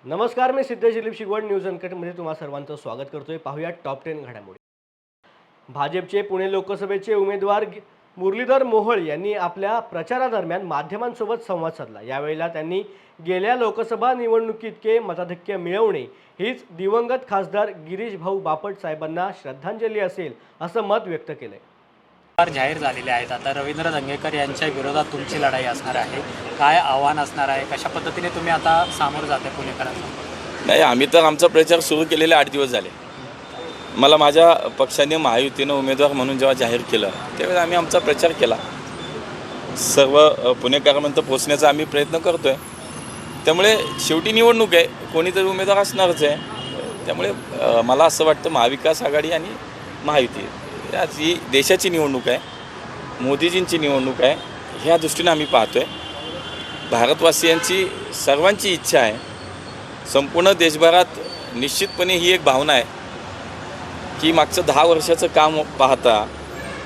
नमस्कार, मी सिद्धेश दिलीप शिगवण न्यूज अनकटमध्ये तुम्हा सर्वांचं स्वागत करतोय। पाहूया टॉप 10 घडामोडी। भाजपचे पुणे लोकसभेचे उमेदवार मुरलीधर मोहोळ यांनी आपल्या प्रचारादरम्यान माध्यमांसोबत संवाद साधला। यावेळेला त्यांनी गेल्या लोकसभा निवडणुकीतके मताधिक्य मिळवणे हीच दिवंगत खासदार गिरीश भाऊ बापट साहेबांना श्रद्धांजली असेल असं मत व्यक्त केलंय। जाहीर झालेले आहेत। आता रवींद्र दंगेकर यांच्या विरोधात तुमची लढाई असणार आहे, काय आव्हान असणार आहे, कशा पद्धतीने तुम्ही आता सामोरं जाते पुणेकरांना? नाही, आम्ही तर आमचा प्रचार सुरू केलेले 8 दिवस झाले। मला माझ्या पक्षाने महायुतीनं उमेदवार म्हणून जेव्हा जाहीर केलं त्यावेळेस आम्ही आमचा प्रचार केला। सर्व पुणेकरांपर्यंत पोहोचण्याचा आम्ही प्रयत्न करतोय। त्यामुळे शेवटी निवडणूक आहे, कोणीतरी उमेदवार असणारच आहे। त्यामुळे मला असं वाटतं महाविकास आघाडी आणि महायुती ही देशाची निवडणूक आहे, मोदीजींची निवडणूक आहे, ह्या दृष्टीने आम्ही पाहतोय। भारतवासियांची सर्वांची इच्छा आहे, संपूर्ण देशभरात निश्चितपणे ही एक भावना आहे की मागचं 10 वर्षाचं काम पाहता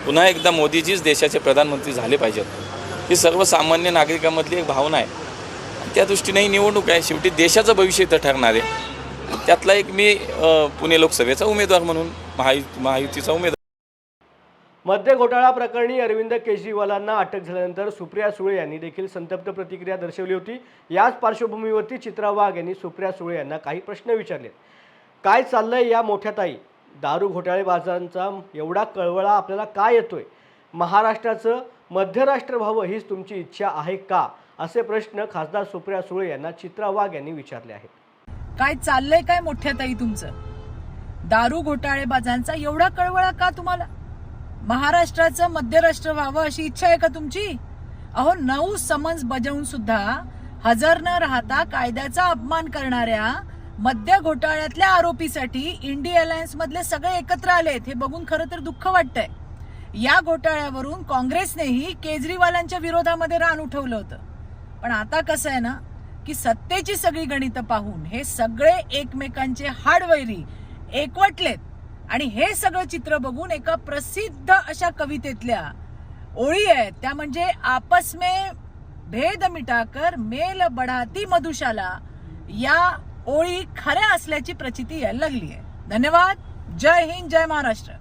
पुन्हा एकदा मोदीजीच देशाचे प्रधानमंत्री झाले पाहिजेत, ही सर्वसामान्य नागरिकांमधली एक भावना आहे। त्या दृष्टीने ही निवडणूक आहे, शेवटी देशाचं भविष्य इथं ठरणार आहे। त्यातला एक मी पुणे लोकसभेचा उमेदवार म्हणून महायुतीचा उमेदवार। मद्य घोटाळा प्रकरणी अरविंद केजरीवालांना अटक झाल्यानंतर सुप्रिया सुळे यांनी देखील संतप्त प्रतिक्रिया दर्शवली होती। याच पार्श्वभूमीवरती चित्रा वाघ यांनी सुप्रिया सुळे यांना काही प्रश्न विचारले। काय चाललंय या मोठ्या ताई? दारू घोटाळेबाजांचा एवढा कळवळा आपल्याला का येतोय? महाराष्ट्राचं मध्यराष्ट्र व्हावं हीच तुमची इच्छा आहे का? असे प्रश्न खासदार सुप्रिया सुळे यांना चित्रा वाघ यांनी विचारले आहेत। काय चाललंय काय मोठ्या ताई तुमचं? दारू घोटाळेबाजांचा एवढा कळवळा का तुम्हाला? महाराष्ट्राचं मध्यराष्ट्र व्हावं अशी इच्छा आहे का तुमची? अहो, 9 समन्स बजावून सुद्धा हजर न राहता कायद्याचा अपमान करणाऱ्या मद्य घोटाळ्यातल्या आरोपीसाठी इंडिया अलायन्स मधले सगळे एकत्र आलेत, हे बघून खरं तर दुःख वाटतंय। या घोटाळ्यावरून काँग्रेसनेही केजरीवालांच्या विरोधामध्ये रान उठवलं होतं, पण आता कसं आहे ना की सत्तेची सगळी गणितं पाहून हे सगळे एकमेकांचे हाडवैरी एकवटलेत आणि हे सगळं चित्र बघून एका प्रसिद्ध अशा कवितेतल्या ओळी आहेत, त्या म्हणजे आपस में भेद मिटाकर मेल बढ़ाती मधुशाला, या ओळी खऱ्या असल्याची प्रचिती यायला लागली आहे। धन्यवाद। जय हिंद, जय महाराष्ट्र।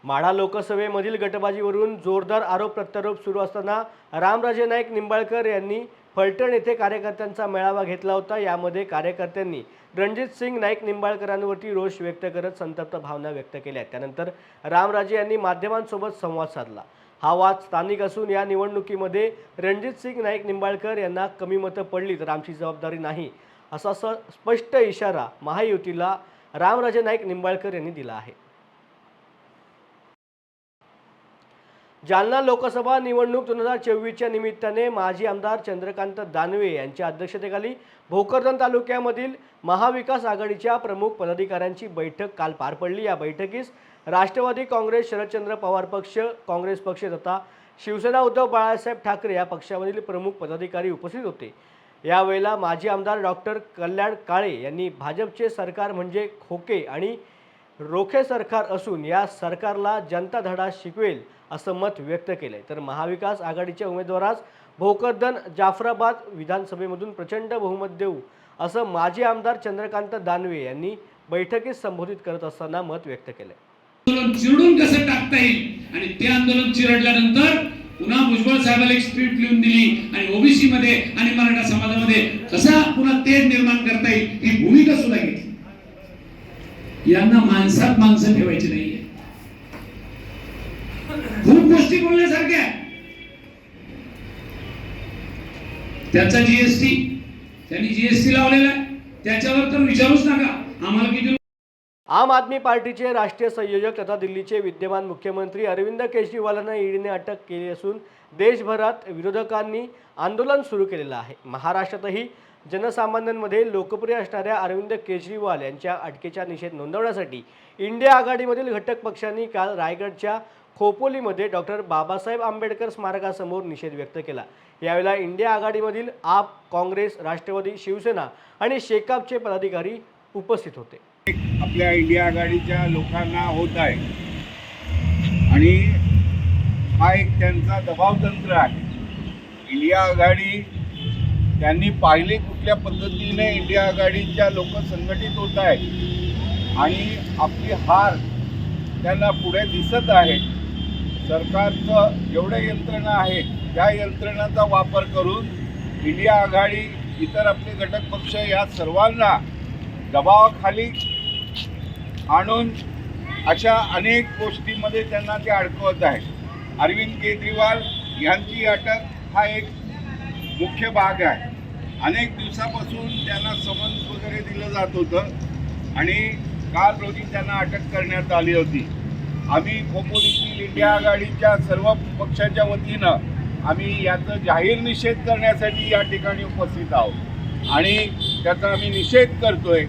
माढा लोकसभेमधील गटबाजीवरून जोरदार आरोप प्रत्यारोप सुरू असताना रामराजे नाईक निंबाळकर यांनी फलटण येथे कार्यकर्त्यांचा मेळावा घेतला होता। यामध्ये कार्यकर्त्यांनी रणजित सिंग नाईक निंबाळकरांवरती रोष व्यक्त करत संतप्त भावना व्यक्त केल्या। त्यानंतर रामराजे यांनी माध्यमांसोबत संवाद साधला। हा वाद स्थानिक असून या निवडणुकीमध्ये रणजित सिंग नाईक निंबाळकर यांना कमी मतं पडली तर आमची जबाबदारी नाही, असा स्पष्ट इशारा महायुतीला रामराजे नाईक निंबाळकर यांनी दिला आहे। जालना लोकसभा निवडणूक 2024च्या निमित्ताने माजी आमदार चंद्रकांत दानवे यांच्या अध्यक्षतेखाली भोकरदन तालुक्यामधील महाविकास आघाडीच्या प्रमुख पदाधिकाऱ्यांची बैठक काल पार पडली। या बैठकीस राष्ट्रवादी काँग्रेस, शरदचंद्र पवार पक्ष, काँग्रेस पक्ष तथा शिवसेना उद्धव बाळासाहेब ठाकरे या पक्षामधील प्रमुख पदाधिकारी उपस्थित होते। यावेळेला माजी आमदार डॉक्टर कल्याण काळे यांनी भाजपचे सरकार म्हणजे खोके आणि रोखे सरकार असून या सरकारला जनता धडा शिकवेल असं मत व्यक्त केलंय। तर महाविकास आघाडीच्या उमेदवारास भोकरदन जाफराबाद विधानसभेमधून प्रचंड बहुमत देऊ असं माजी आमदार चंद्रकांत दानवे यांनी बैठकीत संबोधित करत असताना मत व्यक्त केलंय। आंदोलन चिरडून कसं टाकता येईल आणि ते आंदोलन चिरडल्यानंतर पुन्हा भुजबळ साहेबांना एक स्क्रिप्ट लिहून दिली आणि ओबीसी मध्ये आणि मराठा समाजामध्ये कसा पुन्हा तेढ निर्माण करता येईल ही भूमिका सुद्धा घेतली। यांना माणसात माणसं ठेवायची नाहीये। खूप गोष्टी बोलण्यासारख्या, त्याचा जीएसटी त्यांनी जीएसटी लावलेला आहे, त्याच्यावर तर विचारूच नका आम्हाला किती। आम आदमी पार्टीचे राष्ट्रीय संयोजक तथा दिल्लीचे विद्यमान मुख्यमंत्री अरविंद केजरीवालांना ईडीने अटक केली असून देशभरात विरोधकांनी आंदोलन सुरू केलेलं आहे। महाराष्ट्रातही जनसामान्यांमध्ये लोकप्रिय असणाऱ्या अरविंद केजरीवाल यांच्या अटकेचा निषेध नोंदवण्यासाठी इंडिया आघाडीमधील घटक पक्षांनी काल रायगडच्या खोपोलीमध्ये डॉक्टर बाबासाहेब आंबेडकर स्मारकासमोर निषेध व्यक्त केला। यावेळेला इंडिया आघाडीमधील आप, काँग्रेस, राष्ट्रवादी, शिवसेना आणि शेकापचे पदाधिकारी उपस्थित होते। आपल्या इंडिया आघाडीच्या लोकांना होत आहे आणि हा एक त्यांचा दबाव तंत्र आहे। इंडिया आघाडी त्यांनी पाहिले कुठल्या पद्धतीने इंडिया आघाडीच्या लोक संघटित होत आहेत आणि आपली हार त्यांना पुढे दिसत आहे. सरकारचं जेवढ्या यंत्रणा आहेत त्या यंत्रणांचा वापर करून इंडिया आघाडी, इतर आपले घटक पक्ष या सर्वांना दबावाखाली आणून अशा अनेक गोष्टींमध्ये त्यांना ते अडकवत आहेत. अरविंद केजरीवाल यांची अटक हा एक मुख्य भाग आहे. अनेक दिवसापासून त्यांना समन्स वगैरे दिलं जात होतं आणि काल रोजी त्यांना अटक करण्यात आली होती. आम्ही खोपोलीतील इंडिया आघाडीच्या सर्व पक्षाच्या वतीनं आम्ही याचा जाहीर निषेध करण्यासाठी या ठिकाणी उपस्थित आहोत आणि त्याचा आम्ही निषेध करतोय.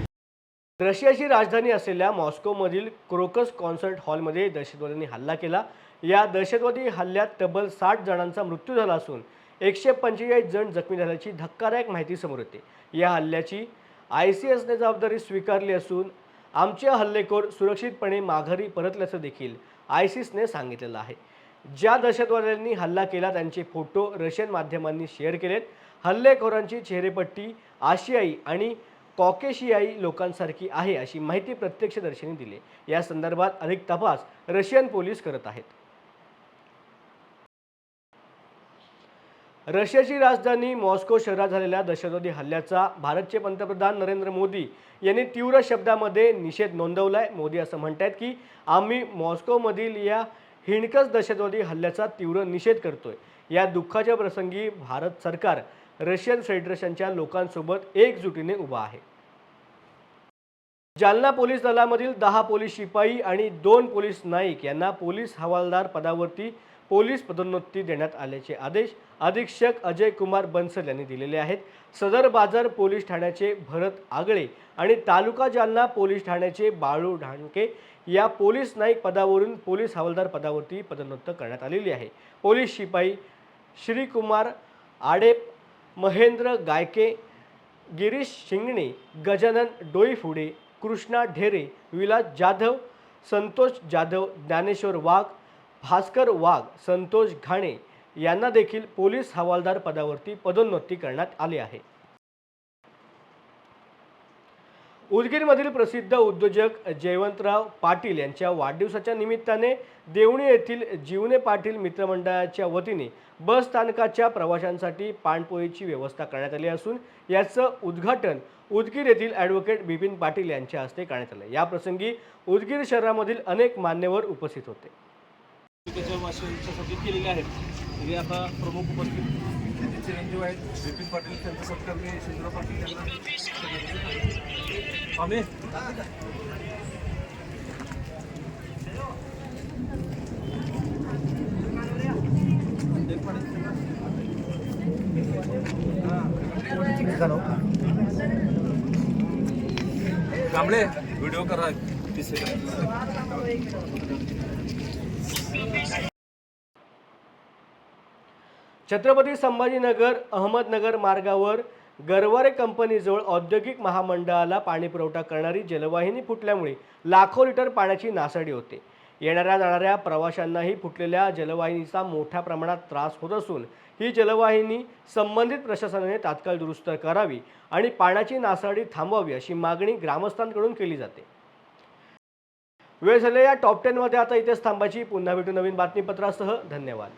रशियाची राजधानी असलेल्या मॉस्कोमधील क्रोकस कॉन्सर्ट हॉलमध्ये दहशतवाद्यांनी हल्ला केला. या दहशतवादी हल्ल्यात तब्बल 60 जणांचा मृत्यू झाला असून 145 जण जखमी झाल्याची धक्कादायक माहिती समोर येते. या हल्ल्याची ICSने जबाबदारी स्वीकारली असून आमचे हल्लेखोर सुरक्षितपणे माघारी परतल्याचं देखील ISISने सांगितलेलं आहे. ज्या दहशतवाद्यांनी हल्ला केला त्यांचे फोटो रशियन माध्यमांनी शेअर केलेत. हल्लेखोरांची चेहरेपट्टी आशियाई आणि कॉकेशियाई लोकांसारखी आहे अशी माहिती प्रत्यक्षदर्शींनी दिली. या संदर्भात अधिक तपास रशियन पोलीस करत आहेत. रशियाची राजधानी मॉस्को शहरात झालेल्या दहशतवादी हल्ल्याचा भारतचे पंतप्रधान नरेंद्र मोदी यांनी तीव्र शब्दामध्ये निषेध नोंदवलाय. मोदी असं म्हणतात की आम्ही मॉस्कोमधील या हिणकस दहशतवादी हल्ल्याचा तीव्र निषेध करतोय. या दुःखाच्या प्रसंगी भारत सरकार रशियन फेडरेशनच्या लोकांसोबत एकजुटीने उभा आहे. जालना पोलीस दलामधील 10 पोलीस शिपाई आणि 2 पोलीस नाईक यांना पोलीस हवालदार पदावरती पोलीस पदोन्नती देण्यात आल्याचे आदेश अधीक्षक अजय कुमार बन्सल यांनी दिलेले आहेत. सदर बाजार पोलीस ठाण्याचे भरत आगळे आणि तालुका जालना पोलीस ठाण्याचे बाळू ढाणके या पोलीस नाईक पदावरून पोलीस हवालदार पदावरती पदोन्नत करण्यात आलेली आहे. पोलीस शिपाई श्रीकुमार आडेप, महेंद्र गायके, गिरीश शिंगणे, गजानन डोईफुडे, कृष्णा ढेरे, विलास जाधव, संतोष जाधव, ज्ञानेश्वर वाघ, भास्कर वाघ, संतोष घाणे यांना देखील पोलीस हवालदार पदावरती पदोन्नती करण्यात आली आहे. उदगीरमधील प्रसिद्ध उद्योजक जयवंतराव पाटील यांच्या वाढदिवसाच्या निमित्ताने देवणी येथील जीवने पाटील मित्रमंडळाच्या वतीने बस स्थानकाच्या प्रवाशांसाठी पाणपोईची व्यवस्था करण्यात आली असून याचं उद्घाटन उदगीर येथील ॲडव्होकेट बिपिन पाटील यांच्या हस्ते करण्यात आले. या प्रसंगी उदगीर शहरामधील अनेक मान्यवर उपस्थित होते. केलेले आहेत. तरी आता प्रमुख उपस्थित चिरंजीव आहेत बिपिन पाटील, त्यांचा सत्कार मी शिंद्रा पाटील यांना आम्ही कांबळे व्हिडिओ करा. छत्रपती संभाजीनगर अहमदनगर मार्गावर गरवारे कंपनीजवळ औद्योगिक महामंडळाला पाणी पुरवठा करणारी जलवाहिनी फुटल्यामुळे लाखो लिटर पाण्याची नासाडी होते. येणाऱ्या जाणाऱ्या प्रवाशांनाही फुटलेल्या जलवाहिनीचा मोठ्या प्रमाणात त्रास होत असून ही जलवाहिनी संबंधित प्रशासनाने तात्काळ दुरुस्त करावी आणि पाण्याची नासाडी थांबवावी अशी मागणी ग्रामस्थांकडून केली जाते. वेळ झाले या टॉप 10 मध्ये आता इथेच थांबायची. पुन्हा भेटू नवीन बातमीपत्रासह. धन्यवाद.